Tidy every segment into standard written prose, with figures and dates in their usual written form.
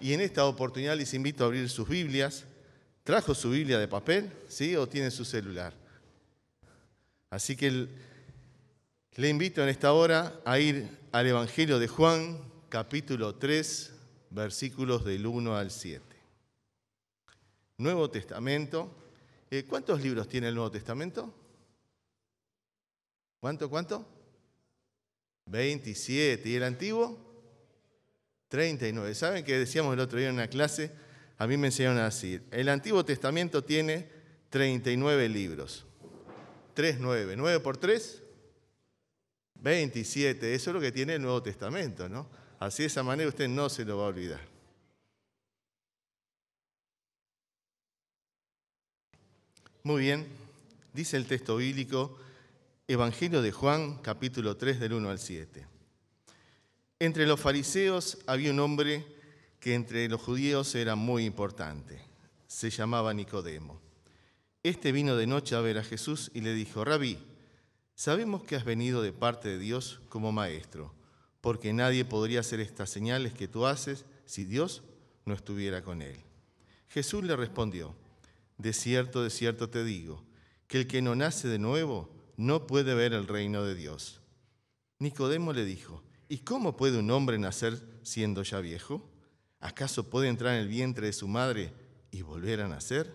Y en esta oportunidad les invito a abrir sus Biblias. ¿Trajo su Biblia de papel? ¿Sí? ¿O tiene su celular? Así que le invito en esta hora a ir al Evangelio de Juan, capítulo 3, versículos del 1 al 7. Nuevo Testamento. ¿Cuántos libros tiene el Nuevo Testamento? ¿Cuánto? 27. ¿Y el Antiguo? 39. ¿Saben que decíamos el otro día en una clase? A mí me enseñaron a decir, el Antiguo Testamento tiene 39 libros. 3, 9. 9 por 3, 27. Eso es lo que tiene el Nuevo Testamento, ¿no? Así de esa manera usted no se lo va a olvidar. Muy bien. Dice el texto bíblico, Evangelio de Juan, capítulo 3, del 1 al 7. Entre los fariseos había un hombre que entre los judíos era muy importante. Se llamaba Nicodemo. Este vino de noche a ver a Jesús y le dijo, Rabí, sabemos que has venido de parte de Dios como maestro, porque nadie podría hacer estas señales que tú haces si Dios no estuviera con él. Jesús le respondió, de cierto te digo, que el que no nace de nuevo no puede ver el reino de Dios. Nicodemo le dijo, ¿y cómo puede un hombre nacer siendo ya viejo? ¿Acaso puede entrar en el vientre de su madre y volver a nacer?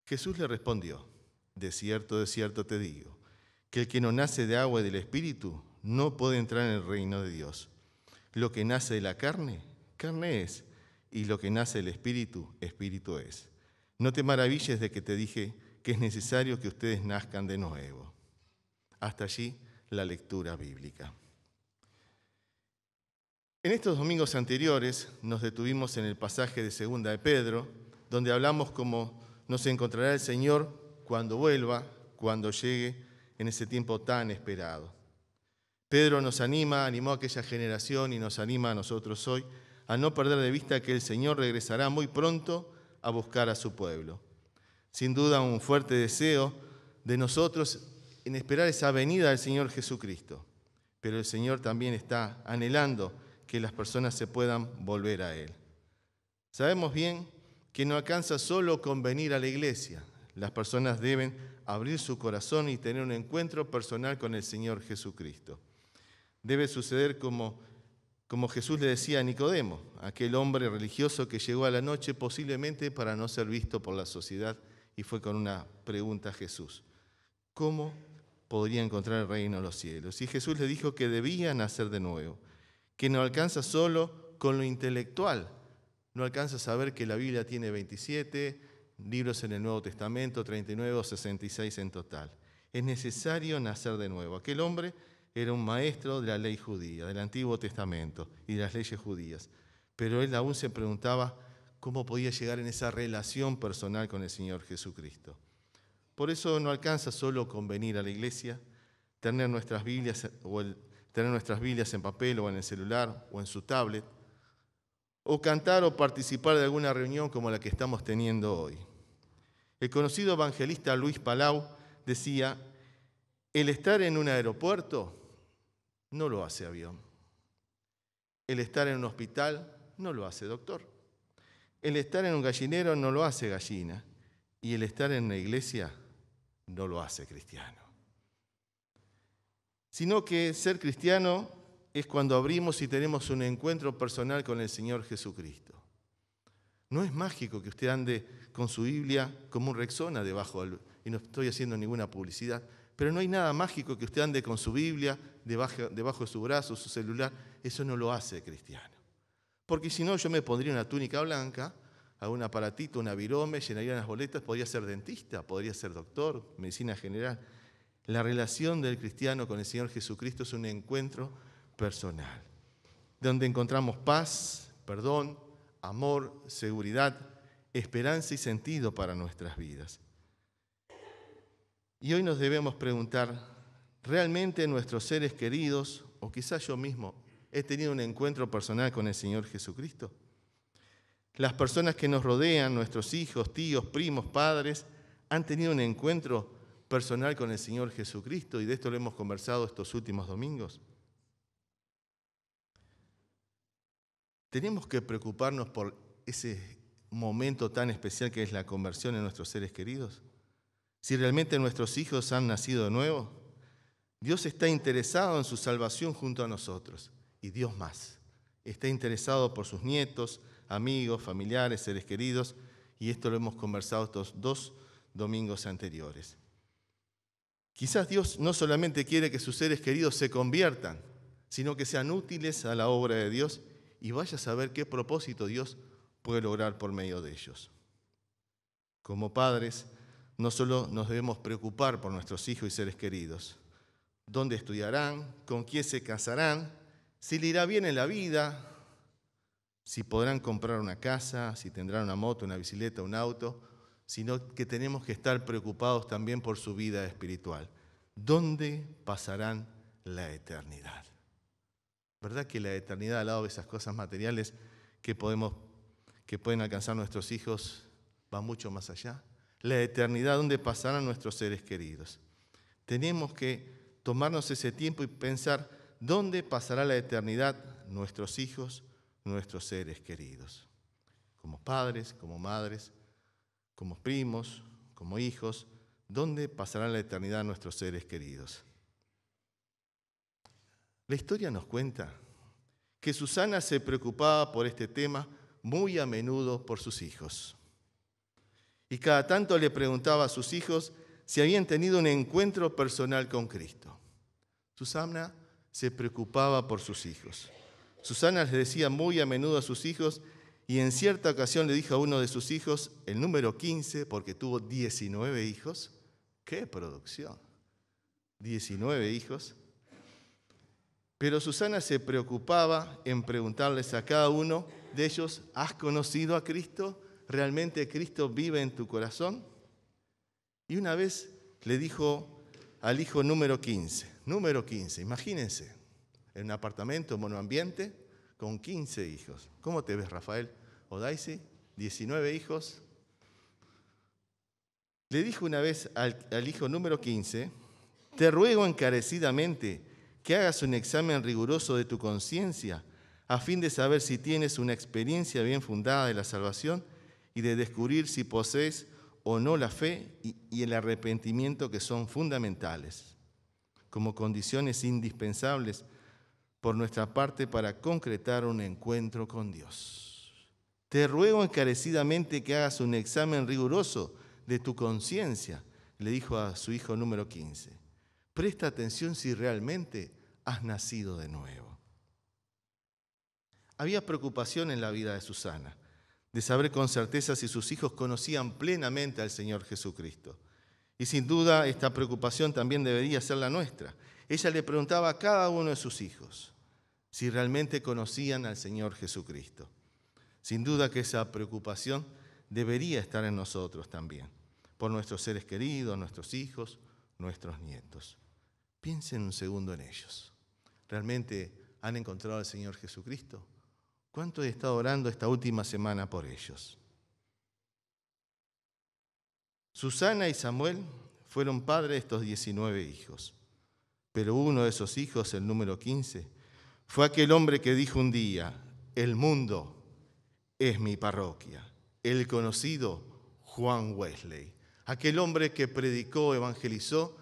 Jesús le respondió, de cierto te digo, que el que no nace de agua y del Espíritu no puede entrar en el reino de Dios. Lo que nace de la carne, carne es, y lo que nace del Espíritu, Espíritu es. No te maravilles de que te dije que es necesario que ustedes nazcan de nuevo. Hasta allí la lectura bíblica. En estos domingos anteriores nos detuvimos en el pasaje de 2 de Pedro, donde hablamos cómo nos encontrará el Señor cuando vuelva, cuando llegue en ese tiempo tan esperado. Pedro animó a aquella generación y nos anima a nosotros hoy a no perder de vista que el Señor regresará muy pronto a buscar a su pueblo. Sin duda un fuerte deseo de nosotros en esperar esa venida del Señor Jesucristo, pero el Señor también está anhelando que las personas se puedan volver a Él. Sabemos bien que no alcanza solo con venir a la iglesia. Las personas deben abrir su corazón y tener un encuentro personal con el Señor Jesucristo. Debe suceder como Jesús le decía a Nicodemo, aquel hombre religioso que llegó a la noche posiblemente para no ser visto por la sociedad y fue con una pregunta a Jesús. ¿Cómo podría encontrar el reino de los cielos? Y Jesús le dijo que debía nacer de nuevo, que no alcanza solo con lo intelectual. No alcanza a saber que la Biblia tiene 27 libros en el Nuevo Testamento, 39 o 66 en total. Es necesario nacer de nuevo. Aquel hombre era un maestro de la ley judía, del Antiguo Testamento y de las leyes judías. Pero él aún se preguntaba cómo podía llegar en esa relación personal con el Señor Jesucristo. Por eso no alcanza solo con venir a la iglesia, tener nuestras Biblias en papel o en el celular o en su tablet, o cantar o participar de alguna reunión como la que estamos teniendo hoy. El conocido evangelista Luis Palau decía, el estar en un aeropuerto no lo hace avión. El estar en un hospital no lo hace doctor. El estar en un gallinero no lo hace gallina. Y el estar en una iglesia no lo hace cristiano. Sino que ser cristiano es cuando abrimos y tenemos un encuentro personal con el Señor Jesucristo. No es mágico que usted ande con su Biblia como un Rexona y no estoy haciendo ninguna publicidad, pero no hay nada mágico que usted ande con su Biblia debajo de su brazo, su celular. Eso no lo hace cristiano. Porque si no, yo me pondría una túnica blanca, hago un aparatito, una virome, llenaría unas boletas, podría ser dentista, podría ser doctor, medicina general. La relación del cristiano con el Señor Jesucristo es un encuentro personal, donde encontramos paz, perdón, amor, seguridad, esperanza y sentido para nuestras vidas. Y hoy nos debemos preguntar, ¿realmente nuestros seres queridos, o quizás yo mismo, he tenido un encuentro personal con el Señor Jesucristo? Las personas que nos rodean, nuestros hijos, tíos, primos, padres, han tenido un encuentro personal con el Señor Jesucristo, y de esto lo hemos conversado estos últimos domingos. Tenemos que preocuparnos por ese momento tan especial que es la conversión en nuestros seres queridos. Si realmente nuestros hijos han nacido de nuevo, Dios está interesado en su salvación junto a nosotros. Y Dios más. Está interesado por sus nietos, amigos, familiares, seres queridos. Y esto lo hemos conversado estos 2 domingos anteriores. Quizás Dios no solamente quiere que sus seres queridos se conviertan, sino que sean útiles a la obra de Dios y vaya a saber qué propósito Dios puede lograr por medio de ellos. Como padres, no solo nos debemos preocupar por nuestros hijos y seres queridos, dónde estudiarán, con quién se casarán, si le irá bien en la vida, si podrán comprar una casa, si tendrán una moto, una bicicleta, un auto, sino que tenemos que estar preocupados también por su vida espiritual. ¿Dónde pasarán la eternidad? ¿Verdad que la eternidad, al lado de esas cosas materiales que pueden alcanzar nuestros hijos, va mucho más allá? La eternidad, ¿dónde pasarán nuestros seres queridos? Tenemos que tomarnos ese tiempo y pensar dónde pasará la eternidad nuestros hijos, nuestros seres queridos. Como padres, como madres, como primos, como hijos, ¿dónde pasará la eternidad nuestros seres queridos? La historia nos cuenta que Susana se preocupaba por este tema muy a menudo por sus hijos. Y cada tanto le preguntaba a sus hijos si habían tenido un encuentro personal con Cristo. Susana se preocupaba por sus hijos. Susana les decía muy a menudo a sus hijos, y en cierta ocasión le dijo a uno de sus hijos, el número 15, porque tuvo 19 hijos. ¡Qué producción! 19 hijos. Pero Susana se preocupaba en preguntarles a cada uno de ellos, ¿has conocido a Cristo? ¿Realmente Cristo vive en tu corazón? Y una vez le dijo al hijo número 15, imagínense, en un apartamento monoambiente con 15 hijos. ¿Cómo te ves, Rafael o Daisy? 19 hijos. Le dijo una vez al hijo número 15, te ruego encarecidamente que hagas un examen riguroso de tu conciencia a fin de saber si tienes una experiencia bien fundada de la salvación y de descubrir si posees o no la fe y el arrepentimiento, que son fundamentales, como condiciones indispensables por nuestra parte para concretar un encuentro con Dios. Te ruego encarecidamente que hagas un examen riguroso de tu conciencia, le dijo a su hijo número 15. Presta atención si realmente has nacido de nuevo. Había preocupación en la vida de Susana, de saber con certeza si sus hijos conocían plenamente al Señor Jesucristo. Y sin duda esta preocupación también debería ser la nuestra. Ella le preguntaba a cada uno de sus hijos si realmente conocían al Señor Jesucristo. Sin duda que esa preocupación debería estar en nosotros también, por nuestros seres queridos, nuestros hijos, nuestros nietos. Piensen un segundo en ellos. ¿Realmente han encontrado al Señor Jesucristo? ¿Cuánto he estado orando esta última semana por ellos? Susana y Samuel fueron padres de estos 19 hijos, pero uno de esos hijos, el número 15, fue aquel hombre que dijo un día, el mundo es mi parroquia, el conocido Juan Wesley, aquel hombre que predicó, evangelizó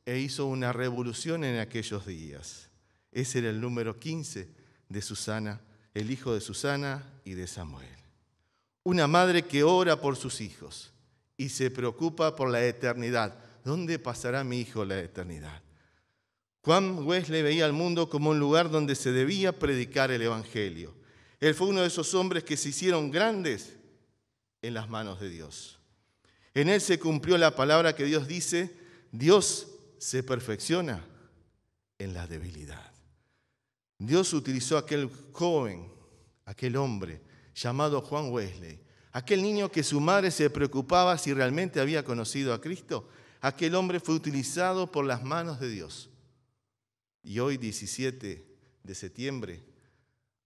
e hizo una revolución en aquellos días. Ese era el número 15 de Susana, el hijo de Susana y de Samuel. Una madre que ora por sus hijos y se preocupa por la eternidad. ¿Dónde pasará mi hijo la eternidad? Juan Wesley veía al mundo como un lugar donde se debía predicar el evangelio. Él fue uno de esos hombres que se hicieron grandes en las manos de Dios. En él se cumplió la palabra que Dios dice, Dios se perfecciona en la debilidad. Dios utilizó a aquel joven, aquel hombre llamado Juan Wesley, aquel niño que su madre se preocupaba si realmente había conocido a Cristo. Aquel hombre fue utilizado por las manos de Dios. Y hoy, 17 de septiembre,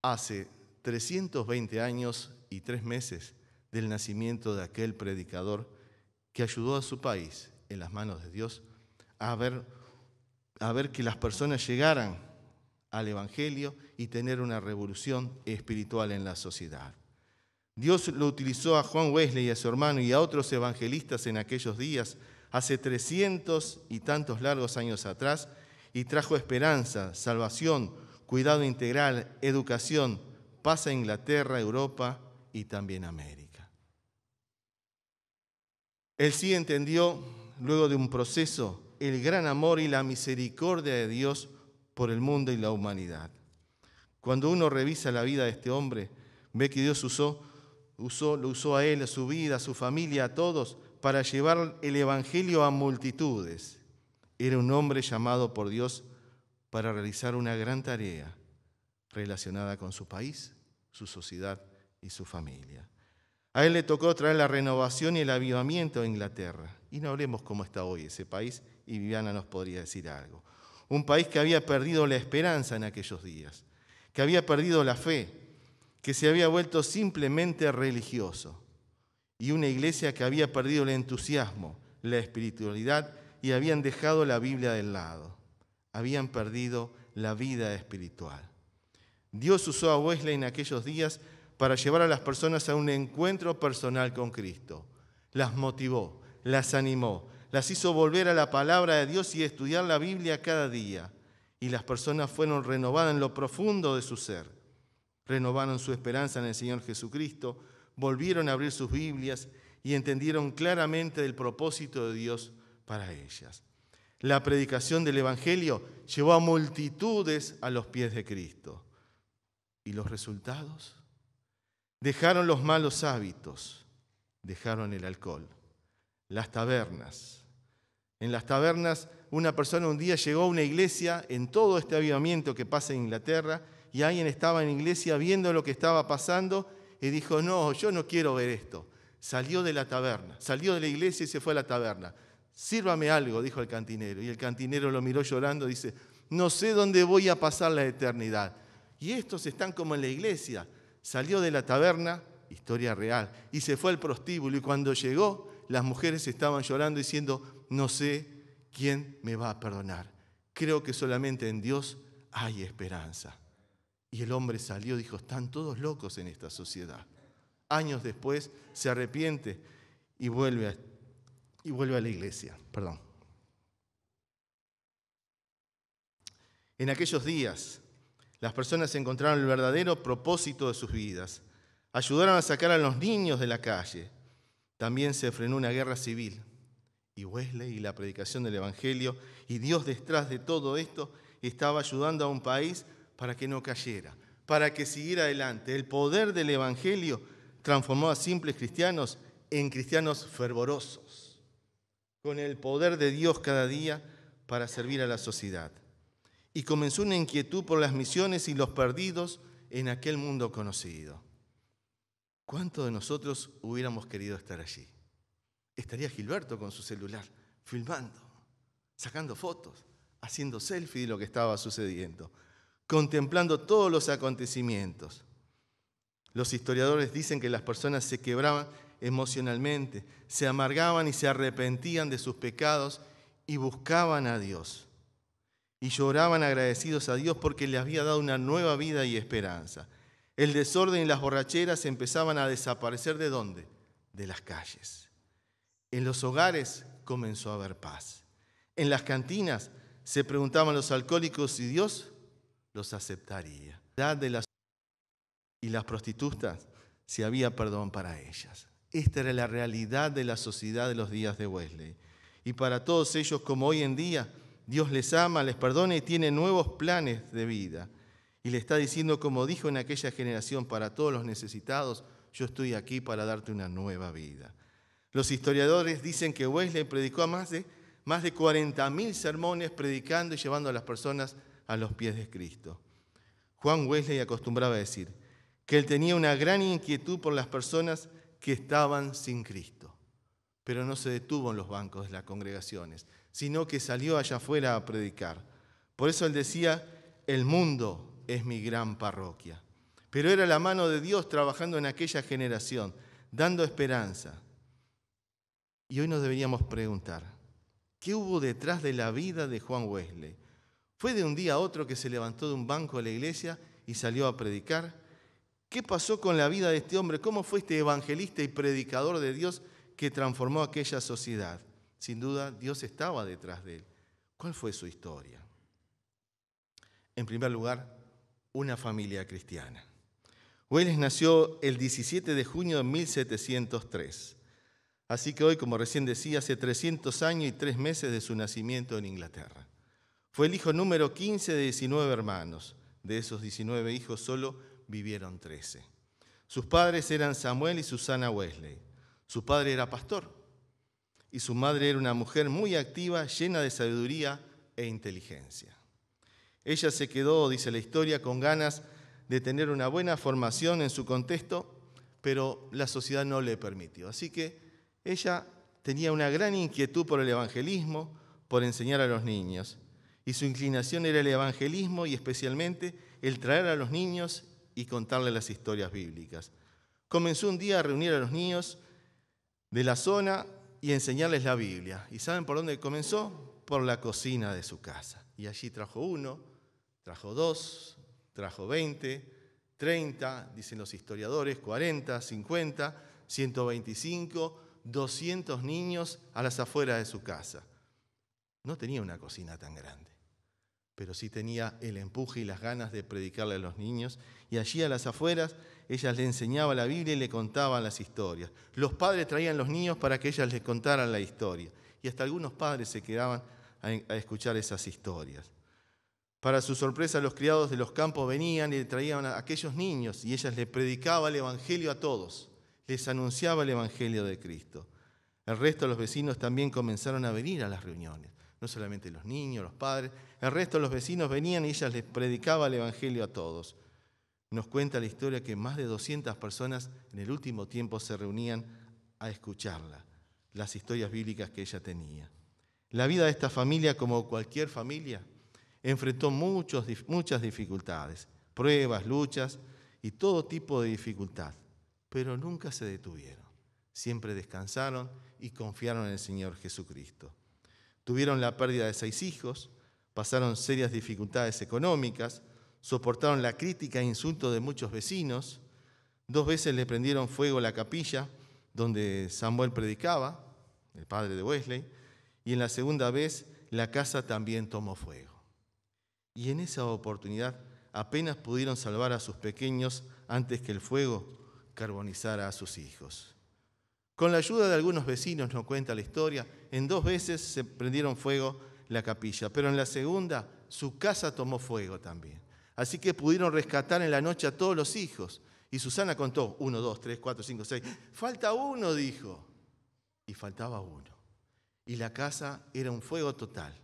hace 320 años y 3 meses del nacimiento de aquel predicador que ayudó a su país en las manos de Dios a ver que las personas llegaran al Evangelio y tener una revolución espiritual en la sociedad. Dios lo utilizó a Juan Wesley y a su hermano y a otros evangelistas en aquellos días, hace 300 y tantos largos años atrás, y trajo esperanza, salvación, cuidado integral, educación, paz a Inglaterra, Europa y también América. Él sí entendió, luego de un proceso, el gran amor y la misericordia de Dios por el mundo y la humanidad. Cuando uno revisa la vida de este hombre, ve que Dios lo usó a él, a su vida, a su familia, a todos, para llevar el Evangelio a multitudes. Era un hombre llamado por Dios para realizar una gran tarea relacionada con su país, su sociedad y su familia. A él le tocó traer la renovación y el avivamiento a Inglaterra. Y no hablemos cómo está hoy ese país, y Viviana nos podría decir algo. Un país que había perdido la esperanza en aquellos días, que había perdido la fe, que se había vuelto simplemente religioso. Y una iglesia que había perdido el entusiasmo, la espiritualidad y habían dejado la Biblia del lado. Habían perdido la vida espiritual. Dios usó a Wesley en aquellos días para llevar a las personas a un encuentro personal con Cristo. Las motivó, las animó, las hizo volver a la palabra de Dios y estudiar la Biblia cada día. Y las personas fueron renovadas en lo profundo de su ser. Renovaron su esperanza en el Señor Jesucristo, volvieron a abrir sus Biblias y entendieron claramente el propósito de Dios para ellas. La predicación del Evangelio llevó a multitudes a los pies de Cristo. ¿Y los resultados? Dejaron los malos hábitos, dejaron el alcohol, las tabernas. En las tabernas, una persona un día llegó a una iglesia en todo este avivamiento que pasa en Inglaterra y alguien estaba en la iglesia viendo lo que estaba pasando y dijo, no, yo no quiero ver esto. Salió de la taberna, salió de la iglesia y se fue a la taberna. Sírvame algo, dijo el cantinero. Y el cantinero lo miró llorando y dice, no sé dónde voy a pasar la eternidad. Y estos están como en la iglesia. Salió de la taberna, historia real, y se fue al prostíbulo. Y cuando llegó, las mujeres estaban llorando diciendo, no sé quién me va a perdonar. Creo que solamente en Dios hay esperanza. Y el hombre salió y dijo, están todos locos en esta sociedad. Años después se arrepiente y vuelve a la iglesia. En aquellos días, las personas encontraron el verdadero propósito de sus vidas. Ayudaron a sacar a los niños de la calle. También se frenó una guerra civil. Y Wesley y la predicación del Evangelio y Dios detrás de todo esto estaba ayudando a un país para que no cayera, para que siguiera adelante. El poder del Evangelio transformó a simples cristianos en cristianos fervorosos, con el poder de Dios cada día para servir a la sociedad. Y comenzó una inquietud por las misiones y los perdidos en aquel mundo conocido. ¿Cuántos de nosotros hubiéramos querido estar allí? Estaría Gilberto con su celular, filmando, sacando fotos, haciendo selfie de lo que estaba sucediendo, contemplando todos los acontecimientos. Los historiadores dicen que las personas se quebraban emocionalmente, se amargaban y se arrepentían de sus pecados y buscaban a Dios. Y lloraban agradecidos a Dios porque le había dado una nueva vida y esperanza. El desorden y las borracheras empezaban a desaparecer ¿de dónde? De las calles. En los hogares comenzó a haber paz. En las cantinas se preguntaban los alcohólicos si Dios los aceptaría. Y las prostitutas, si había perdón para ellas. Esta era la realidad de la sociedad de los días de Wesley. Y para todos ellos, como hoy en día, Dios les ama, les perdona y tiene nuevos planes de vida. Y le está diciendo, como dijo en aquella generación, para todos los necesitados, yo estoy aquí para darte una nueva vida. Los historiadores dicen que Wesley predicó a más de 40.000 sermones, predicando y llevando a las personas a los pies de Cristo. Juan Wesley acostumbraba a decir que él tenía una gran inquietud por las personas que estaban sin Cristo, pero no se detuvo en los bancos de las congregaciones, sino que salió allá afuera a predicar. Por eso él decía, el mundo es mi gran parroquia. Pero era la mano de Dios trabajando en aquella generación, dando esperanza. Y hoy nos deberíamos preguntar, ¿qué hubo detrás de la vida de Juan Wesley? ¿Fue de un día a otro que se levantó de un banco de la iglesia y salió a predicar? ¿Qué pasó con la vida de este hombre? ¿Cómo fue este evangelista y predicador de Dios que transformó aquella sociedad? Sin duda, Dios estaba detrás de él. ¿Cuál fue su historia? En primer lugar, una familia cristiana. Welles nació el 17 de junio de 1703. Así que hoy, como recién decía, hace 300 años y 3 meses de su nacimiento en Inglaterra. Fue el hijo número 15 de 19 hermanos. De esos 19 hijos solo vivieron 13. Sus padres eran Samuel y Susana Wesley. Su padre era pastor y su madre era una mujer muy activa, llena de sabiduría e inteligencia. Ella se quedó, dice la historia, con ganas de tener una buena formación en su contexto, pero la sociedad no le permitió. Así que ella tenía una gran inquietud por el evangelismo, por enseñar a los niños. Y su inclinación era el evangelismo y especialmente el traer a los niños y contarles las historias bíblicas. Comenzó un día a reunir a los niños de la zona y enseñarles la Biblia. ¿Y saben por dónde comenzó? Por la cocina de su casa. Y allí trajo 1, trajo 2, trajo 20, 30, dicen los historiadores, 40, 50, 125, 200 niños a las afueras de su casa. No tenía una cocina tan grande, pero sí tenía el empuje y las ganas de predicarle a los niños. Y allí a las afueras, ellas le enseñaban la Biblia y le contaban las historias. Los padres traían los niños para que ellas les contaran la historia. Y hasta algunos padres se quedaban a escuchar esas historias. Para su sorpresa, los criados de los campos venían y le traían a aquellos niños y ellas les predicaban el evangelio a todos. Les anunciaba el evangelio de Cristo. El resto de los vecinos también comenzaron a venir a las reuniones. No solamente los niños, los padres, el resto de los vecinos venían y ellas les predicaban el evangelio a todos. Nos cuenta la historia que más de 200 personas en el último tiempo se reunían a escucharla, las historias bíblicas que ella tenía. La vida de esta familia, como cualquier familia, enfrentó muchas dificultades, pruebas, luchas y todo tipo de dificultad, pero nunca se detuvieron. Siempre descansaron y confiaron en el Señor Jesucristo. Tuvieron la pérdida de 6 hijos, pasaron serias dificultades económicas, soportaron la crítica e insultos de muchos vecinos. 2 veces le prendieron fuego a la capilla donde Samuel predicaba, el padre de Wesley, y en la segunda vez la casa también tomó fuego. Y en esa oportunidad apenas pudieron salvar a sus pequeños antes que el fuego carbonizara a sus hijos. Con la ayuda de algunos vecinos, nos cuenta la historia, en 2 veces se prendieron fuego la capilla, pero en la segunda su casa tomó fuego también. Así que pudieron rescatar en la noche a todos los hijos. Y Susana contó, 1, 2, 3, 4, 5, 6. Falta 1, dijo. Y faltaba 1. Y la casa era un fuego total.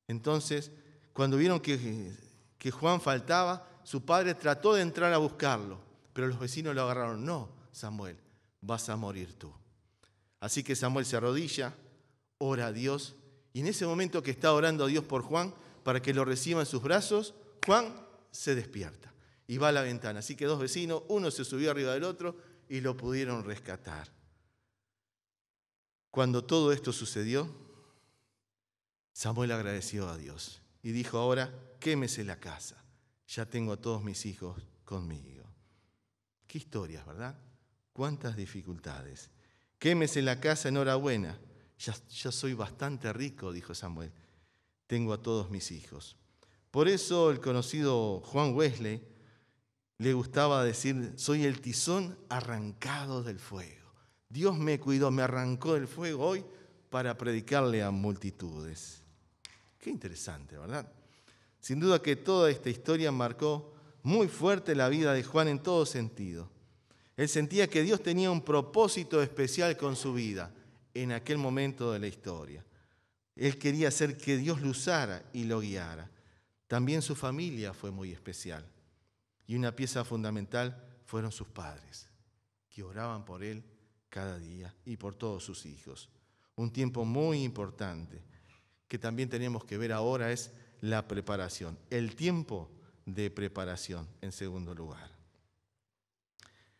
Entonces, cuando vieron que Juan faltaba, su padre trató de entrar a buscarlo, pero los vecinos lo agarraron. No, Samuel, vas a morir tú. Así que Samuel se arrodilla, ora a Dios, y en ese momento que está orando a Dios por Juan, para que lo reciba en sus brazos, Juan se despierta y va a la ventana. Así que 2 vecinos, uno se subió arriba del otro y lo pudieron rescatar. Cuando todo esto sucedió, Samuel agradeció a Dios y dijo: ahora quémese la casa, ya tengo a todos mis hijos conmigo. Qué historias, ¿verdad? Cuántas dificultades. Quémese la casa, enhorabuena. Ya soy bastante rico, dijo Samuel. Tengo a todos mis hijos. Por eso el conocido Juan Wesley le gustaba decir: soy el tizón arrancado del fuego. Dios me cuidó, me arrancó del fuego hoy para predicarle a multitudes. Qué interesante, ¿verdad? Sin duda que toda esta historia marcó muy fuerte la vida de Juan en todo sentido. Él sentía que Dios tenía un propósito especial con su vida en aquel momento de la historia. Él quería hacer que Dios lo usara y lo guiara. También su familia fue muy especial. Y una pieza fundamental fueron sus padres, que oraban por él cada día y por todos sus hijos. Un tiempo muy importante que también tenemos que ver ahora es la preparación, el tiempo de preparación en segundo lugar.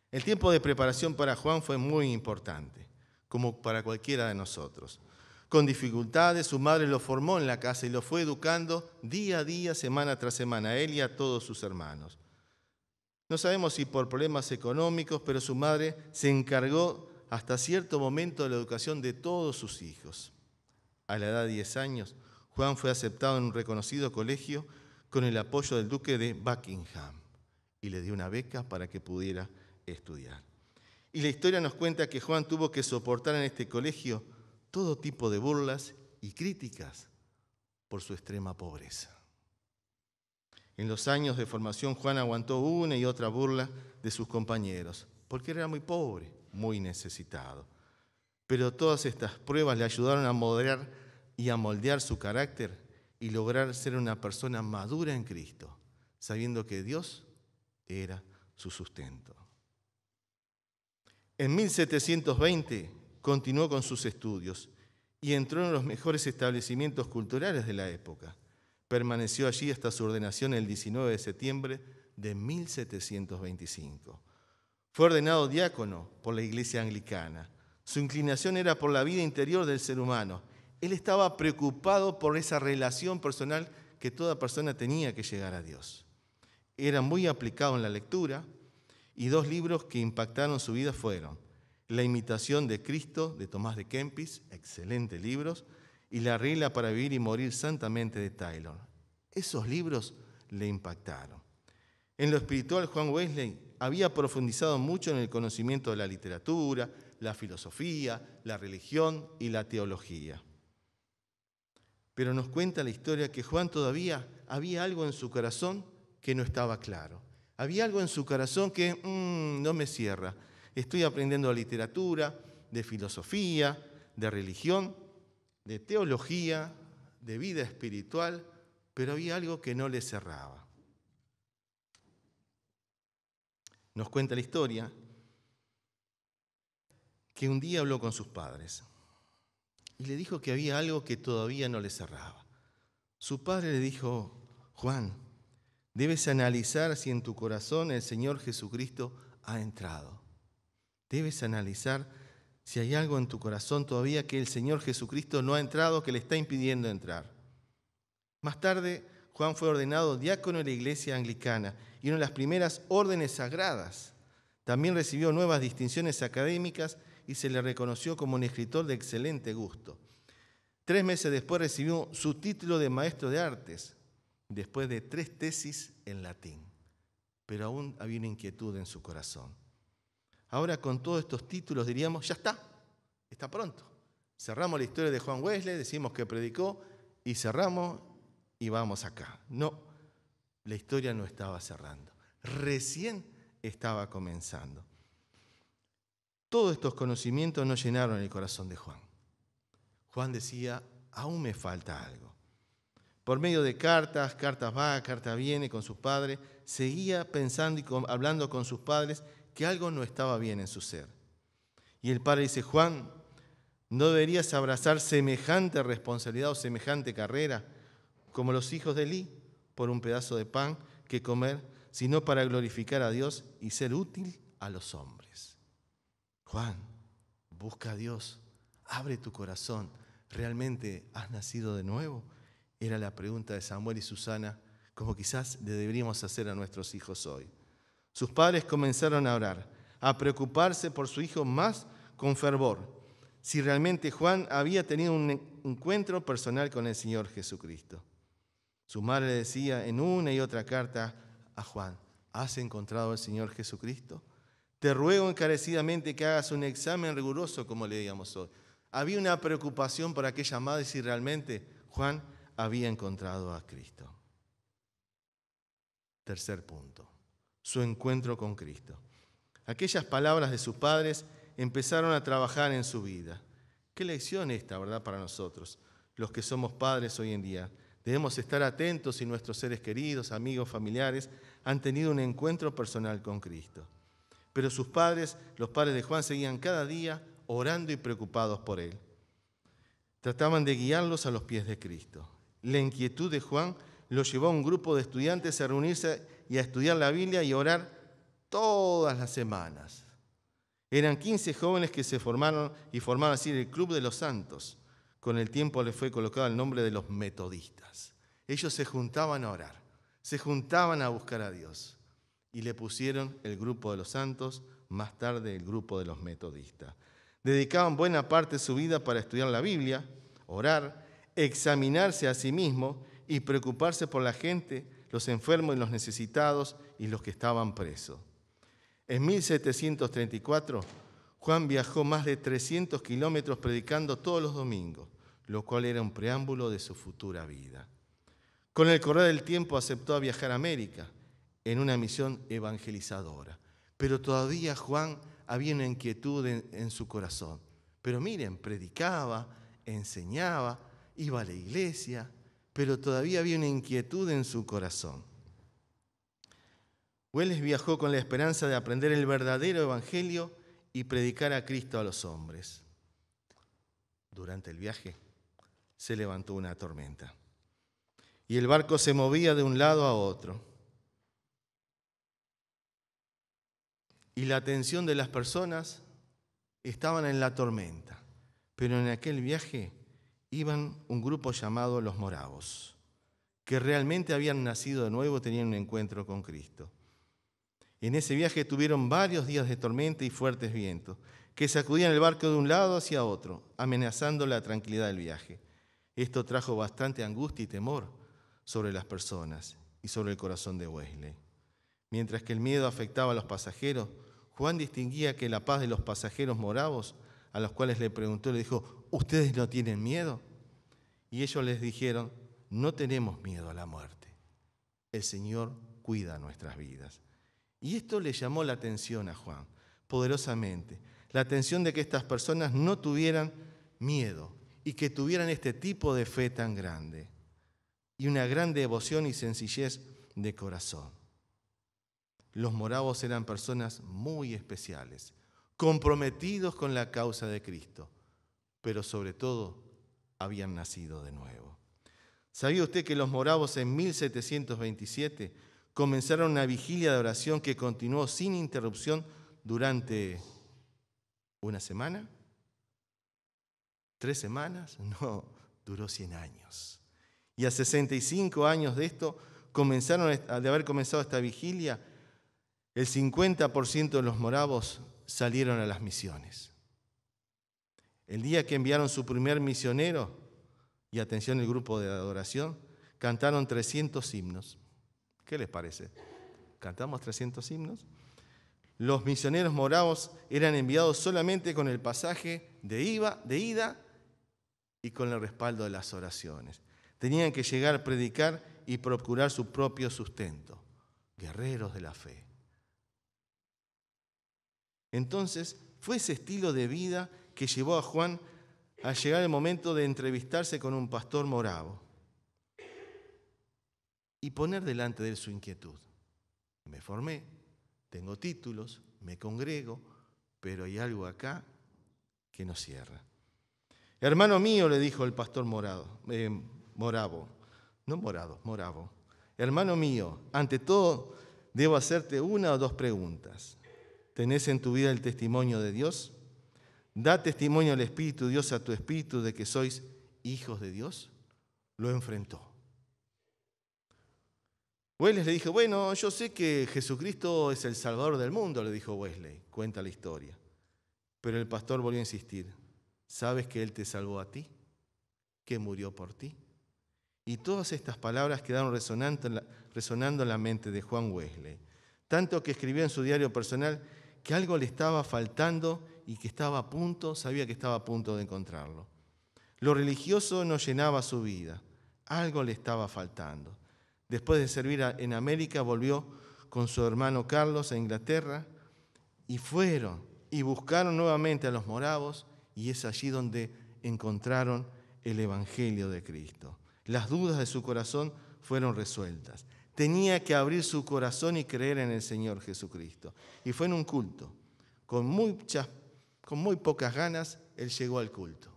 El tiempo de preparación para Juan fue muy importante, como para cualquiera de nosotros. Con dificultades, su madre lo formó en la casa y lo fue educando día a día, semana tras semana, a él y a todos sus hermanos. No sabemos si por problemas económicos, pero su madre se encargó hasta cierto momento de la educación de todos sus hijos. A la edad de 10 años, Juan fue aceptado en un reconocido colegio con el apoyo del duque de Buckingham y le dio una beca para que pudiera estudiar. Y la historia nos cuenta que Juan tuvo que soportar en este colegio todo tipo de burlas y críticas por su extrema pobreza. En los años de formación, Juan aguantó una y otra burla de sus compañeros, porque era muy pobre, muy necesitado. Pero todas estas pruebas le ayudaron a moderar y a moldear su carácter y lograr ser una persona madura en Cristo, sabiendo que Dios era su sustento. En 1720 continuó con sus estudios y entró en los mejores establecimientos culturales de la época. Permaneció allí hasta su ordenación el 19 de septiembre de 1725. Fue ordenado diácono por la Iglesia Anglicana. Su inclinación era por la vida interior del ser humano. Él estaba preocupado por esa relación personal que toda persona tenía que llegar a Dios. Era muy aplicado en la lectura y 2 libros que impactaron su vida fueron La imitación de Cristo, de Tomás de Kempis, excelentes libros, y La regla para vivir y morir santamente, de Taylor. Esos libros le impactaron. En lo espiritual, Juan Wesley había profundizado mucho en el conocimiento de la literatura, la filosofía, la religión y la teología. Pero nos cuenta la historia que Juan todavía había algo en su corazón que no estaba claro. Había algo en su corazón que no me cierra. Estoy aprendiendo de literatura, de filosofía, de religión, de teología, de vida espiritual, pero había algo que no le cerraba. Nos cuenta la historia que un día habló con sus padres y le dijo que había algo que todavía no le cerraba. Su padre le dijo: Juan, debes analizar si en tu corazón el Señor Jesucristo ha entrado. Debes analizar si hay algo en tu corazón todavía que el Señor Jesucristo no ha entrado, que le está impidiendo entrar. Más tarde, Juan fue ordenado diácono de la Iglesia Anglicana y una de las primeras órdenes sagradas. También recibió nuevas distinciones académicas y se le reconoció como un escritor de excelente gusto. 3 meses después recibió su título de maestro de artes, después de 3 tesis en latín. Pero aún había una inquietud en su corazón. Ahora, con todos estos títulos, diríamos, ya está pronto. Cerramos la historia de Juan Wesley, decimos que predicó y cerramos y vamos acá. No, la historia no estaba cerrando. Recién estaba comenzando. Todos estos conocimientos no llenaron el corazón de Juan. Juan decía, aún me falta algo. Por medio de cartas va, carta viene con sus padres, seguía pensando y hablando con sus padres que algo no estaba bien en su ser. Y el padre dice, Juan, ¿no deberías abrazar semejante responsabilidad o semejante carrera como los hijos de Elí por un pedazo de pan que comer, sino para glorificar a Dios y ser útil a los hombres? Juan, busca a Dios, abre tu corazón. ¿Realmente has nacido de nuevo? Era la pregunta de Samuel y Susana, como quizás le deberíamos hacer a nuestros hijos hoy. Sus padres comenzaron a orar, a preocuparse por su hijo más con fervor, si realmente Juan había tenido un encuentro personal con el Señor Jesucristo. Su madre le decía en una y otra carta a Juan, ¿has encontrado al Señor Jesucristo? Te ruego encarecidamente que hagas un examen riguroso, como leíamos hoy. Había una preocupación por aquella madre si realmente Juan había encontrado a Cristo. Tercer punto, su encuentro con Cristo. Aquellas palabras de sus padres empezaron a trabajar en su vida. Qué lección esta, ¿verdad?, para nosotros, los que somos padres hoy en día. Debemos estar atentos si nuestros seres queridos, amigos, familiares, han tenido un encuentro personal con Cristo. Pero sus padres, los padres de Juan, seguían cada día orando y preocupados por él. Trataban de guiarlos a los pies de Cristo. La inquietud de Juan lo llevó a un grupo de estudiantes a reunirse y a estudiar la Biblia y a orar todas las semanas. Eran 15 jóvenes que se formaron y formaron así el Club de los Santos, con el tiempo le fue colocado el nombre de los metodistas. Ellos se juntaban a orar, se juntaban a buscar a Dios y le pusieron el grupo de los santos, más tarde el grupo de los metodistas. Dedicaban buena parte de su vida para estudiar la Biblia, orar, examinarse a sí mismos y preocuparse por la gente, los enfermos y los necesitados y los que estaban presos. En 1734, Juan viajó más de 300 kilómetros predicando todos los domingos, lo cual era un preámbulo de su futura vida. Con el correr del tiempo aceptó viajar a América en una misión evangelizadora, pero todavía Juan había una inquietud en su corazón. Pero miren, predicaba, enseñaba, iba a la iglesia, pero todavía había una inquietud en su corazón. Welles viajó con la esperanza de aprender el verdadero evangelio y predicar a Cristo a los hombres. Durante el viaje se levantó una tormenta y el barco se movía de un lado a otro. Y la atención de las personas estaban en la tormenta, pero en aquel viaje iban un grupo llamado los moravos, que realmente habían nacido de nuevo, tenían un encuentro con Cristo. En ese viaje tuvieron varios días de tormenta y fuertes vientos, que sacudían el barco de un lado hacia otro, amenazando la tranquilidad del viaje. Esto trajo bastante angustia y temor sobre las personas y sobre el corazón de Wesley. Mientras que el miedo afectaba a los pasajeros, Juan distinguía que la paz de los pasajeros moravos, a los cuales le preguntó, le dijo: ¿ustedes no tienen miedo? Y ellos les dijeron: no tenemos miedo a la muerte. El Señor cuida nuestras vidas. Y esto le llamó la atención a Juan, poderosamente. La atención de que estas personas no tuvieran miedo y que tuvieran este tipo de fe tan grande y una gran devoción y sencillez de corazón. Los moravos eran personas muy especiales, comprometidos con la causa de Cristo, pero sobre todo habían nacido de nuevo. ¿Sabía usted que los moravos en 1727 comenzaron una vigilia de oración que continuó sin interrupción durante una semana? ¿3 semanas? No, duró 100 años. Y a 65 años de esto, de haber comenzado esta vigilia, el 50% de los moravos salieron a las misiones. El día que enviaron su primer misionero, y atención el grupo de adoración, cantaron 300 himnos. ¿Qué les parece? ¿Cantamos 300 himnos? Los misioneros moravos eran enviados solamente con el pasaje de ida y con el respaldo de las oraciones. Tenían que llegar a predicar y procurar su propio sustento. Guerreros de la fe. Entonces, fue ese estilo de vida que llevó a Juan a llegar el momento de entrevistarse con un pastor moravo y poner delante de él su inquietud. Me formé, tengo títulos, me congrego, pero hay algo acá que no cierra. Hermano mío, le dijo el pastor moravo. Hermano mío, ante todo, debo hacerte 1 o 2 preguntas. ¿Tenés en tu vida el testimonio de Dios? ¿Da testimonio al Espíritu de Dios a tu espíritu de que sois hijos de Dios? Lo enfrentó. Wesley le dijo: bueno, yo sé que Jesucristo es el Salvador del mundo, le dijo Wesley, cuenta la historia. Pero el pastor volvió a insistir: ¿sabes que Él te salvó a ti? ¿Que murió por ti? Y todas estas palabras quedaron resonando en la mente de Juan Wesley, tanto que escribió en su diario personal que algo le estaba faltando y que sabía que estaba a punto de encontrarlo. Lo religioso no llenaba su vida, algo le estaba faltando. Después de servir en América, volvió con su hermano Carlos a Inglaterra y fueron y buscaron nuevamente a los moravos, y es allí donde encontraron el Evangelio de Cristo. Las dudas de su corazón fueron resueltas. Tenía que abrir su corazón y creer en el Señor Jesucristo. Y fue en un culto. Con muy pocas ganas, él llegó al culto.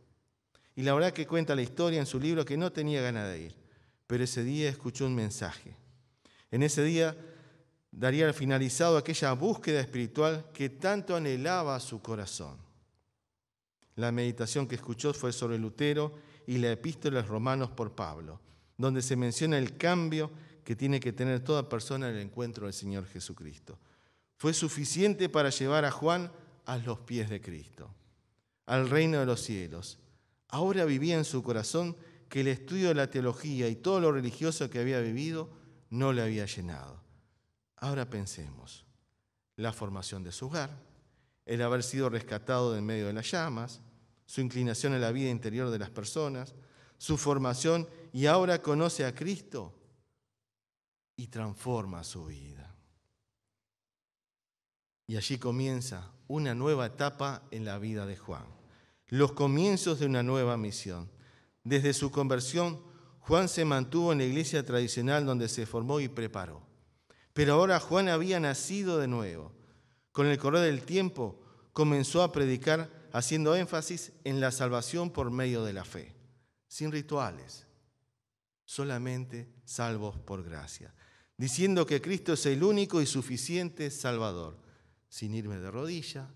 Y la verdad que cuenta la historia en su libro que no tenía ganas de ir. Pero ese día escuchó un mensaje. En ese día daría finalizado aquella búsqueda espiritual que tanto anhelaba su corazón. La meditación que escuchó fue sobre Lutero y la epístola a los Romanos por Pablo, donde se menciona el cambio que tiene que tener toda persona en el encuentro del Señor Jesucristo. Fue suficiente para llevar a Juan a los pies de Cristo, al reino de los cielos. Ahora vivía en su corazón que el estudio de la teología y todo lo religioso que había vivido no le había llenado. Ahora pensemos, la formación de su hogar, el haber sido rescatado de en medio de las llamas, su inclinación a la vida interior de las personas, su formación, y ahora conoce a Cristo y transforma su vida. Y allí comienza una nueva etapa en la vida de Juan, los comienzos de una nueva misión. Desde su conversión, Juan se mantuvo en la iglesia tradicional donde se formó y preparó. Pero ahora Juan había nacido de nuevo. Con el correr del tiempo, comenzó a predicar haciendo énfasis en la salvación por medio de la fe, sin rituales, solamente salvos por gracia, diciendo que Cristo es el único y suficiente Salvador, sin irme de rodillas,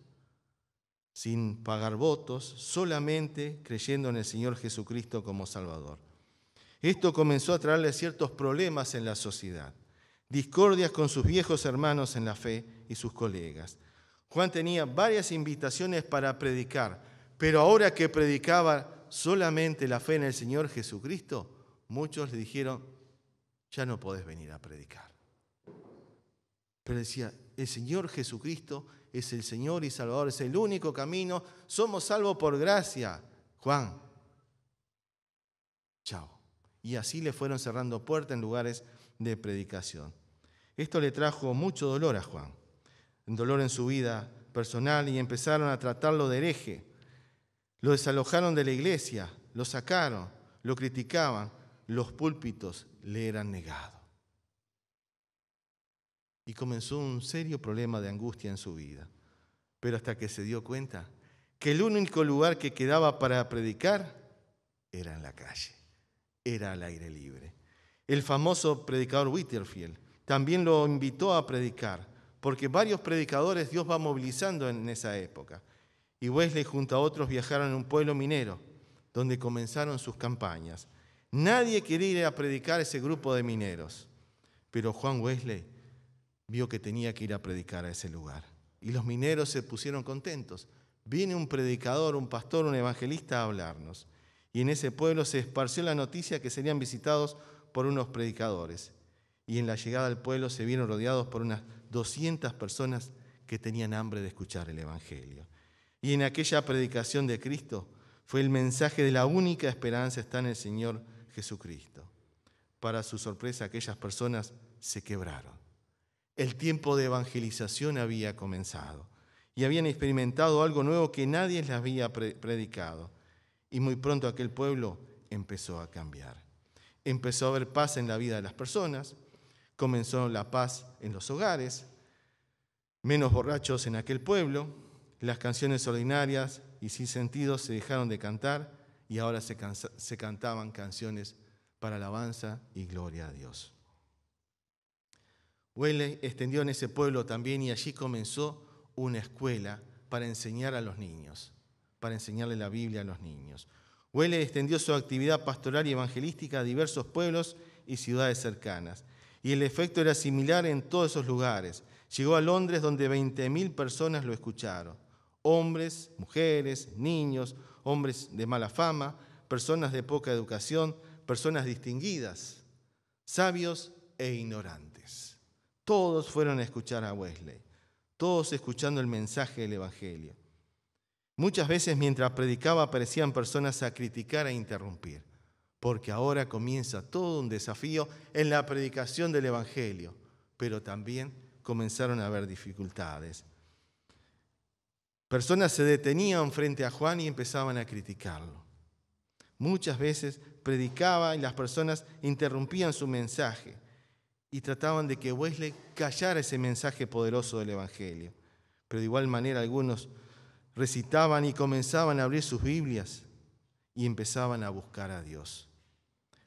sin pagar votos, solamente creyendo en el Señor Jesucristo como Salvador. Esto comenzó a traerle ciertos problemas en la sociedad, discordias con sus viejos hermanos en la fe y sus colegas. Juan tenía varias invitaciones para predicar, pero ahora que predicaba solamente la fe en el Señor Jesucristo, muchos le dijeron, ya no podés venir a predicar. Pero decía, el Señor Jesucristo es el Señor y Salvador, es el único camino, somos salvos por gracia. Juan, chao. Y así le fueron cerrando puertas en lugares de predicación. Esto le trajo mucho dolor a Juan, dolor en su vida personal, y empezaron a tratarlo de hereje. Lo desalojaron de la iglesia, lo sacaron, lo criticaban, los púlpitos le eran negados. Y comenzó un serio problema de angustia en su vida. Pero hasta que se dio cuenta que el único lugar que quedaba para predicar era en la calle, era al aire libre. El famoso predicador Whitefield también lo invitó a predicar, porque varios predicadores Dios va movilizando en esa época. Y Wesley junto a otros viajaron a un pueblo minero, donde comenzaron sus campañas. Nadie quería ir a predicar a ese grupo de mineros, pero Juan Wesley vio que tenía que ir a predicar a ese lugar. Y los mineros se pusieron contentos. Viene un predicador, un pastor, un evangelista a hablarnos. Y en ese pueblo se esparció la noticia que serían visitados por unos predicadores. Y en la llegada al pueblo se vieron rodeados por unas 200 personas que tenían hambre de escuchar el evangelio. Y en aquella predicación de Cristo fue el mensaje de la única esperanza está en el Señor Jesucristo. Para su sorpresa, aquellas personas se quebraron. El tiempo de evangelización había comenzado y habían experimentado algo nuevo que nadie les había predicado. Y muy pronto aquel pueblo empezó a cambiar. Empezó a haber paz en la vida de las personas, comenzó la paz en los hogares, menos borrachos en aquel pueblo, las canciones ordinarias y sin sentido se dejaron de cantar y ahora se cantaban canciones para alabanza y gloria a Dios. Wesley extendió en ese pueblo también y allí comenzó una escuela para enseñar a los niños, para enseñarle la Biblia a los niños. Wesley extendió su actividad pastoral y evangelística a diversos pueblos y ciudades cercanas. Y el efecto era similar en todos esos lugares. Llegó a Londres donde 20.000 personas lo escucharon. Hombres, mujeres, niños, hombres de mala fama, personas de poca educación, personas distinguidas, sabios e ignorantes. Todos fueron a escuchar a Wesley, todos escuchando el mensaje del Evangelio. Muchas veces mientras predicaba aparecían personas a criticar e interrumpir, porque ahora comienza todo un desafío en la predicación del Evangelio, pero también comenzaron a haber dificultades. Personas se detenían frente a Juan y empezaban a criticarlo. Muchas veces predicaba y las personas interrumpían su mensaje y trataban de que Wesley callara ese mensaje poderoso del Evangelio. Pero de igual manera algunos recitaban y comenzaban a abrir sus Biblias y empezaban a buscar a Dios.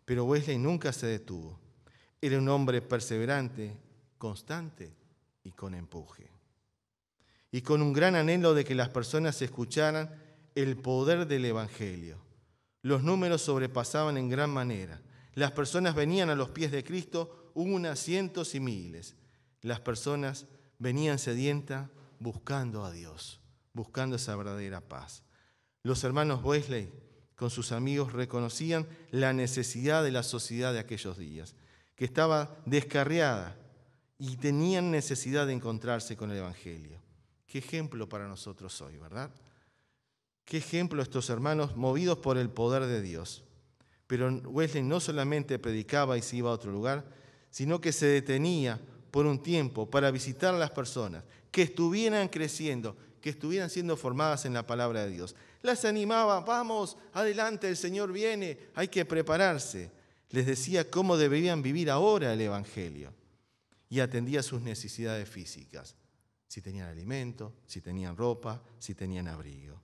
Pero Wesley nunca se detuvo. Era un hombre perseverante, constante y con empuje. Y con un gran anhelo de que las personas escucharan el poder del Evangelio. Los números sobrepasaban en gran manera. Las personas venían a los pies de Cristo, unas, cientos y miles. Las personas venían sedientas buscando a Dios, buscando esa verdadera paz. Los hermanos Wesley, con sus amigos, reconocían la necesidad de la sociedad de aquellos días, que estaba descarriada y tenían necesidad de encontrarse con el Evangelio. Qué ejemplo para nosotros hoy, ¿verdad? Qué ejemplo estos hermanos movidos por el poder de Dios. Pero Wesley no solamente predicaba y se iba a otro lugar, sino que se detenía por un tiempo para visitar a las personas que estuvieran creciendo, que estuvieran siendo formadas en la palabra de Dios. Las animaba, vamos, adelante, el Señor viene, hay que prepararse. Les decía cómo deberían vivir ahora el Evangelio y atendía sus necesidades físicas, si tenían alimento, si tenían ropa, si tenían abrigo.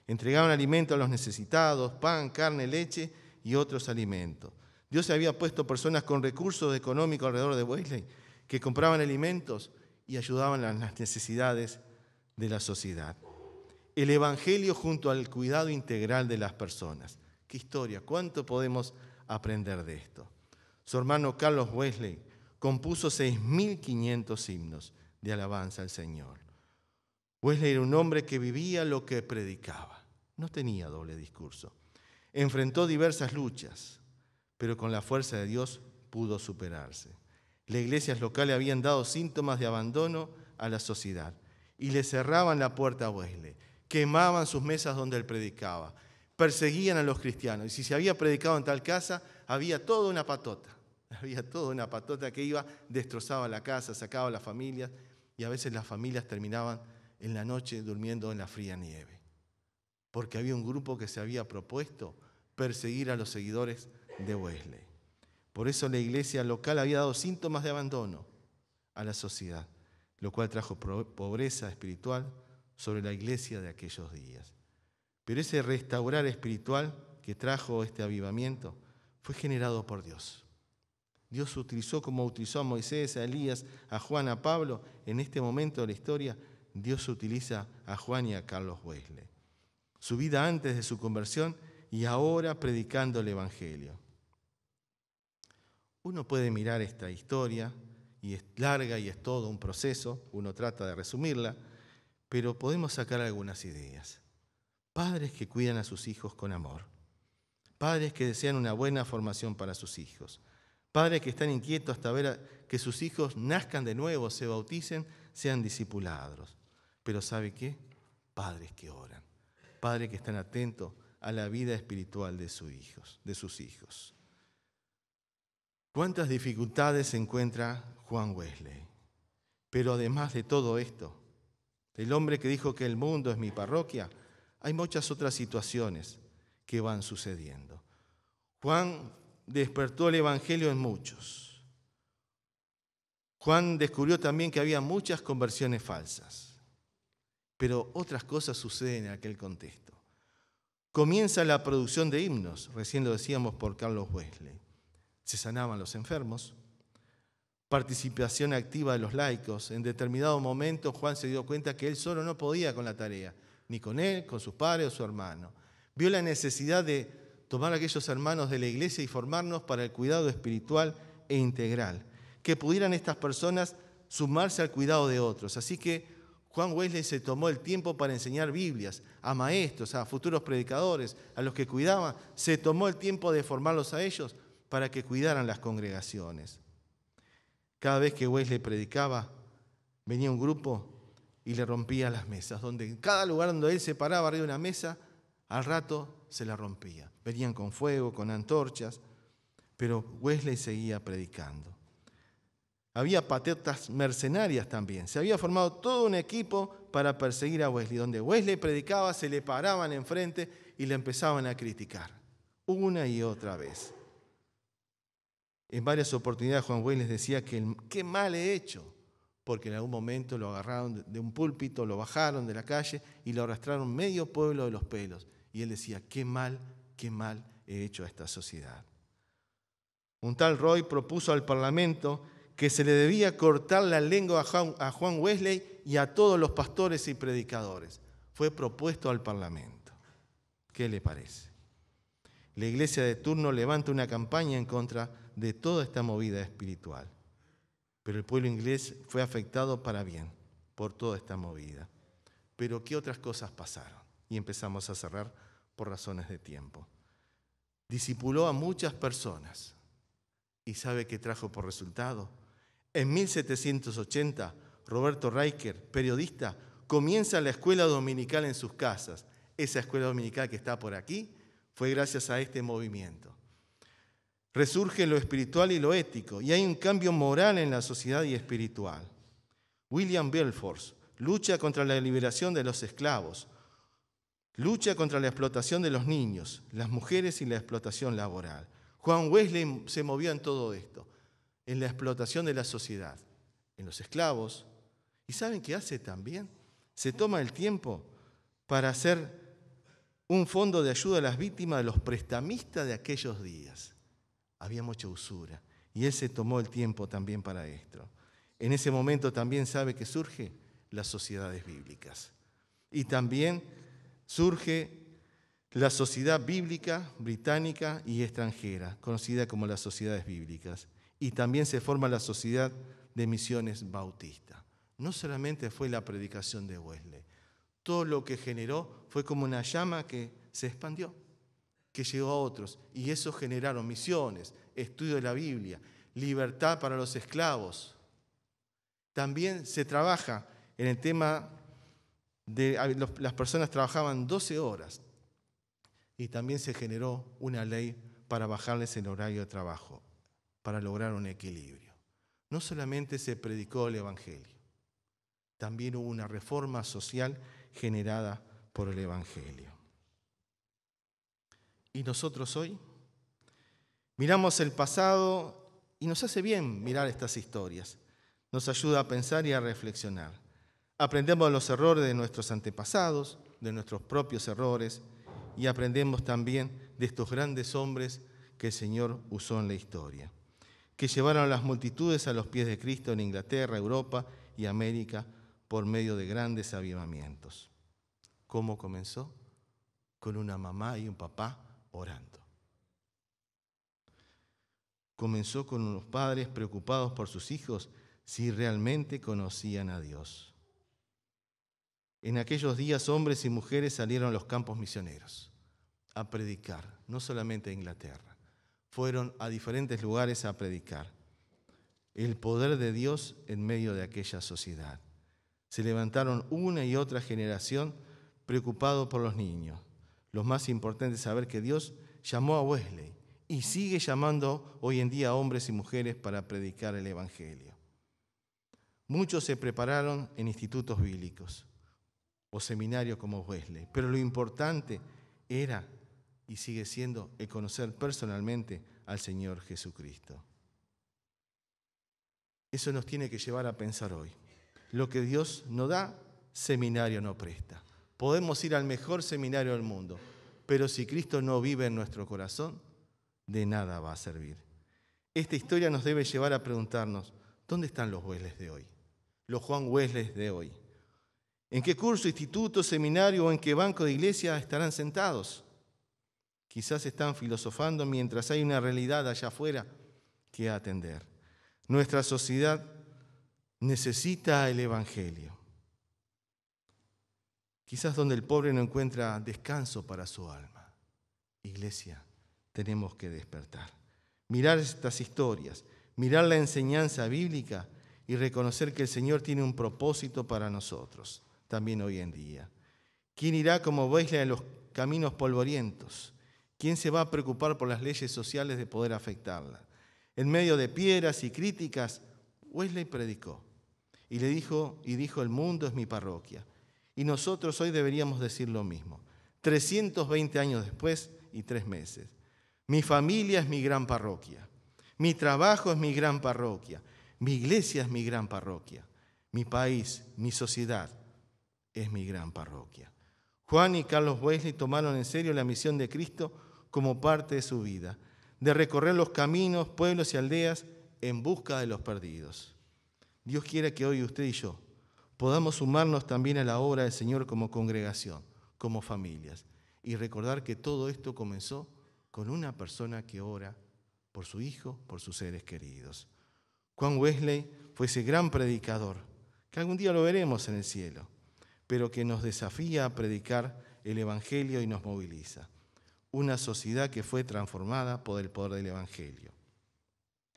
Entregaban alimento a los necesitados, pan, carne, leche y otros alimentos. Dios había puesto personas con recursos económicos alrededor de Wesley que compraban alimentos y ayudaban a las necesidades de la sociedad. El Evangelio junto al cuidado integral de las personas. ¡Qué historia! ¿Cuánto podemos aprender de esto? Su hermano Carlos Wesley compuso 6.500 himnos de alabanza al Señor. Wesley era un hombre que vivía lo que predicaba. No tenía doble discurso. Enfrentó diversas luchas, pero con la fuerza de Dios pudo superarse. Las iglesias locales habían dado síntomas de abandono a la sociedad y le cerraban la puerta a Wesley. Quemaban sus mesas donde él predicaba. Perseguían a los cristianos. Y si se había predicado en tal casa, había toda una patota. Había toda una patota que iba, destrozaba la casa, sacaba a las familias. Y a veces las familias terminaban en la noche durmiendo en la fría nieve. Porque había un grupo que se había propuesto perseguir a los seguidores de Wesley. Por eso la iglesia local había dado síntomas de abandono a la sociedad, lo cual trajo pobreza espiritual sobre la iglesia de aquellos días. Pero ese restaurar espiritual que trajo este avivamiento fue generado por Dios. Dios utilizó como utilizó a Moisés, a Elías, a Juan, a Pablo. En este momento de la historia, Dios utiliza a Juan y a Carlos Wesley. Su vida antes de su conversión y ahora predicando el Evangelio. Uno puede mirar esta historia, y es larga y es todo un proceso, uno trata de resumirla, pero podemos sacar algunas ideas. Padres que cuidan a sus hijos con amor. Padres que desean una buena formación para sus hijos. Padres que están inquietos hasta ver que sus hijos nazcan de nuevo, se bauticen, sean discipulados. Pero ¿sabe qué? Padres que oran. Padres que están atentos a la vida espiritual de sus hijos. ¿Cuántas dificultades encuentra Juan Wesley? Pero además de todo esto, el hombre que dijo que el mundo es mi parroquia, hay muchas otras situaciones que van sucediendo. Juan despertó el Evangelio en muchos. Juan descubrió también que había muchas conversiones falsas. Pero otras cosas suceden en aquel contexto. Comienza la producción de himnos, recién lo decíamos por Carlos Wesley. Se sanaban los enfermos. Participación activa de los laicos. En determinado momento Juan se dio cuenta que él solo no podía con la tarea, ni con él, con sus padres o su hermano. Vio la necesidad de tomar a aquellos hermanos de la iglesia y formarnos para el cuidado espiritual e integral, que pudieran estas personas sumarse al cuidado de otros. Así que Juan Wesley se tomó el tiempo para enseñar Biblias a maestros, a futuros predicadores, a los que cuidaban. Se tomó el tiempo de formarlos a ellos para que cuidaran las congregaciones. Cada vez que Wesley predicaba, venía un grupo y le rompía las mesas, donde en cada lugar donde él se paraba arriba de una mesa, al rato se la rompía. Venían con fuego, con antorchas, pero Wesley seguía predicando. Había patriotas mercenarias también. Se había formado todo un equipo para perseguir a Wesley. Donde Wesley predicaba, se le paraban enfrente y le empezaban a criticar, una y otra vez. En varias oportunidades Juan Wesley les decía que qué mal he hecho, porque en algún momento lo agarraron de un púlpito, lo bajaron de la calle y lo arrastraron medio pueblo de los pelos. Y él decía, qué mal he hecho a esta sociedad. Un tal Roy propuso al Parlamento que se le debía cortar la lengua a Juan Wesley y a todos los pastores y predicadores. Fue propuesto al Parlamento. ¿Qué le parece? La iglesia de turno levanta una campaña en contra de toda esta movida espiritual. Pero el pueblo inglés fue afectado para bien por toda esta movida. Pero ¿qué otras cosas pasaron? Y empezamos a cerrar por razones de tiempo. Discipuló a muchas personas. ¿Y sabe qué trajo por resultado? En 1780, Roberto Riker, periodista, comienza la escuela dominical en sus casas. Esa escuela dominical que está por aquí fue gracias a este movimiento. Resurge lo espiritual y lo ético, y hay un cambio moral en la sociedad y espiritual. William Wilberforce lucha contra la liberación de los esclavos, lucha contra la explotación de los niños, las mujeres y la explotación laboral. Juan Wesley se movió en todo esto, en la explotación de la sociedad, en los esclavos. ¿Y saben qué hace también? Se toma el tiempo para hacer un fondo de ayuda a las víctimas de los prestamistas de aquellos días. Había mucha usura y él se tomó el tiempo también para esto. En ese momento también sabe que surge las sociedades bíblicas. Y también surge la sociedad bíblica británica y extranjera, conocida como las sociedades bíblicas. Y también se forma la sociedad de misiones bautistas. No solamente fue la predicación de Wesley, todo lo que generó fue como una llama que se expandió, que llegó a otros, y eso generaron misiones, estudio de la Biblia, libertad para los esclavos. También se trabaja en el tema de las personas trabajaban 12 horas y también se generó una ley para bajarles el horario de trabajo, para lograr un equilibrio. No solamente se predicó el Evangelio, también hubo una reforma social generada por el Evangelio. Y nosotros hoy miramos el pasado y nos hace bien mirar estas historias. Nos ayuda a pensar y a reflexionar. Aprendemos de los errores de nuestros antepasados, de nuestros propios errores, y aprendemos también de estos grandes hombres que el Señor usó en la historia, que llevaron a las multitudes a los pies de Cristo en Inglaterra, Europa y América por medio de grandes avivamientos. ¿Cómo comenzó? Con una mamá y un papá orando. Comenzó con unos padres preocupados por sus hijos si realmente conocían a Dios. En aquellos días hombres y mujeres salieron a los campos misioneros a predicar, no solamente a Inglaterra. Fueron a diferentes lugares a predicar el poder de Dios en medio de aquella sociedad. Se levantaron una y otra generación preocupados por los niños. Lo más importante es saber que Dios llamó a Wesley y sigue llamando hoy en día a hombres y mujeres para predicar el Evangelio. Muchos se prepararon en institutos bíblicos o seminarios como Wesley, pero lo importante era y sigue siendo el conocer personalmente al Señor Jesucristo. Eso nos tiene que llevar a pensar hoy. Lo que Dios no da, seminario no presta. Podemos ir al mejor seminario del mundo, pero si Cristo no vive en nuestro corazón, de nada va a servir. Esta historia nos debe llevar a preguntarnos, ¿dónde están los Wesley de hoy? Los Juan Wesley de hoy. ¿En qué curso, instituto, seminario o en qué banco de iglesia estarán sentados? Quizás están filosofando mientras hay una realidad allá afuera que atender. Nuestra sociedad necesita el Evangelio. Quizás donde el pobre no encuentra descanso para su alma. Iglesia, tenemos que despertar. Mirar estas historias, mirar la enseñanza bíblica y reconocer que el Señor tiene un propósito para nosotros, también hoy en día. ¿Quién irá como Wesley a los caminos polvorientos? ¿Quién se va a preocupar por las leyes sociales de poder afectarla? En medio de piedras y críticas, Wesley predicó y dijo, el mundo es mi parroquia. Y nosotros hoy deberíamos decir lo mismo. 320 años después y 3 meses. Mi familia es mi gran parroquia. Mi trabajo es mi gran parroquia. Mi iglesia es mi gran parroquia. Mi país, mi sociedad es mi gran parroquia. Juan y Carlos Wesley tomaron en serio la misión de Cristo como parte de su vida, de recorrer los caminos, pueblos y aldeas en busca de los perdidos. Dios quiere que hoy usted y yo podamos sumarnos también a la obra del Señor como congregación, como familias, y recordar que todo esto comenzó con una persona que ora por su hijo, por sus seres queridos. Juan Wesley fue ese gran predicador, que algún día lo veremos en el cielo, pero que nos desafía a predicar el Evangelio y nos moviliza. Una sociedad que fue transformada por el poder del Evangelio.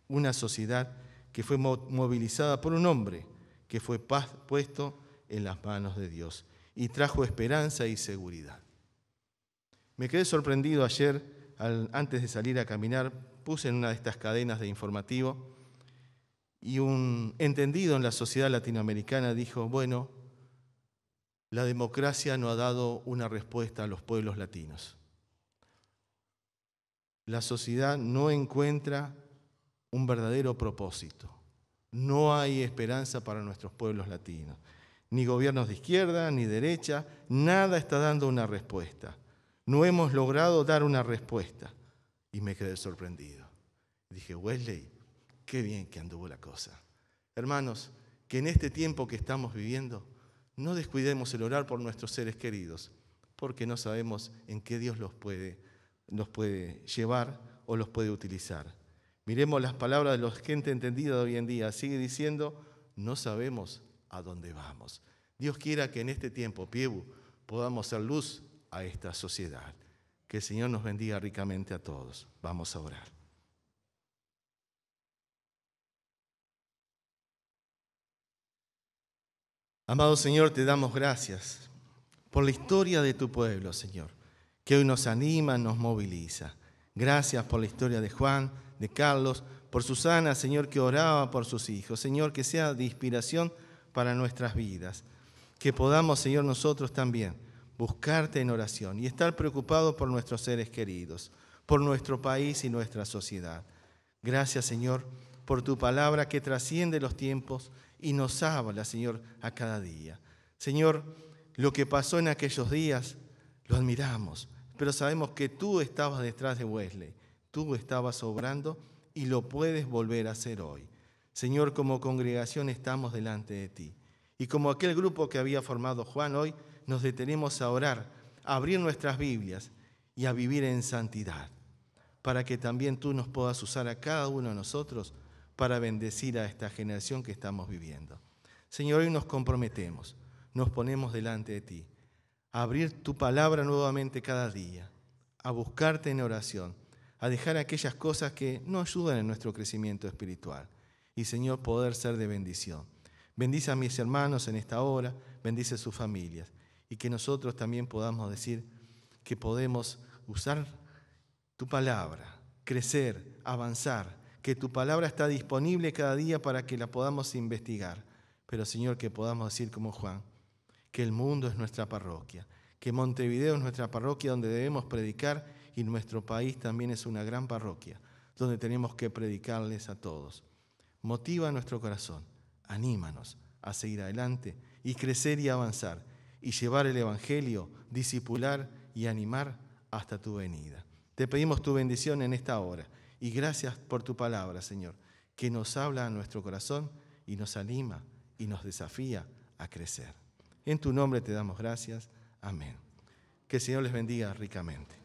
Una sociedad que fue movilizada por un hombre que fue puesto en las manos de Dios y trajo esperanza y seguridad. Me quedé sorprendido ayer, antes de salir a caminar, puse en una de estas cadenas de informativo y un entendido en la sociedad latinoamericana dijo, bueno, la democracia no ha dado una respuesta a los pueblos latinos. La sociedad no encuentra un verdadero propósito. No hay esperanza para nuestros pueblos latinos. Ni gobiernos de izquierda, ni derecha, nada está dando una respuesta. No hemos logrado dar una respuesta. Y me quedé sorprendido. Dije, Wesley, qué bien que anduvo la cosa. Hermanos, que en este tiempo que estamos viviendo, no descuidemos el orar por nuestros seres queridos, porque no sabemos en qué Dios los puede llevar o los puede utilizar. Miremos las palabras de la gente entendida de hoy en día. Sigue diciendo, no sabemos a dónde vamos. Dios quiera que en este tiempo, Piebu, podamos ser luz a esta sociedad. Que el Señor nos bendiga ricamente a todos. Vamos a orar. Amado Señor, te damos gracias por la historia de tu pueblo, Señor, que hoy nos anima, nos moviliza. Gracias por la historia de Juan, de Carlos, por Susana, Señor, que oraba por sus hijos. Señor, que sea de inspiración para nuestras vidas. Que podamos, Señor, nosotros también buscarte en oración y estar preocupados por nuestros seres queridos, por nuestro país y nuestra sociedad. Gracias, Señor, por tu palabra que trasciende los tiempos y nos habla, Señor, a cada día. Señor, lo que pasó en aquellos días lo admiramos, pero sabemos que tú estabas detrás de Wesley, tú estabas obrando y lo puedes volver a hacer hoy. Señor, como congregación estamos delante de ti. Y como aquel grupo que había formado Juan, hoy nos detenemos a orar, a abrir nuestras Biblias y a vivir en santidad, para que también tú nos puedas usar a cada uno de nosotros para bendecir a esta generación que estamos viviendo. Señor, hoy nos comprometemos, nos ponemos delante de ti, a abrir tu palabra nuevamente cada día, a buscarte en oración, a dejar aquellas cosas que no ayudan en nuestro crecimiento espiritual. Y, Señor, poder ser de bendición. Bendice a mis hermanos en esta hora, bendice a sus familias. Y que nosotros también podamos decir que podemos usar tu palabra, crecer, avanzar, que tu palabra está disponible cada día para que la podamos investigar. Pero, Señor, que podamos decir como Juan, que el mundo es nuestra parroquia, que Montevideo es nuestra parroquia donde debemos predicar y nuestro país también es una gran parroquia donde tenemos que predicarles a todos. Motiva nuestro corazón, anímanos a seguir adelante y crecer y avanzar y llevar el Evangelio, discipular y animar hasta tu venida. Te pedimos tu bendición en esta hora y gracias por tu palabra, Señor, que nos habla a nuestro corazón y nos anima y nos desafía a crecer. En tu nombre te damos gracias. Amén. Que el Señor les bendiga ricamente.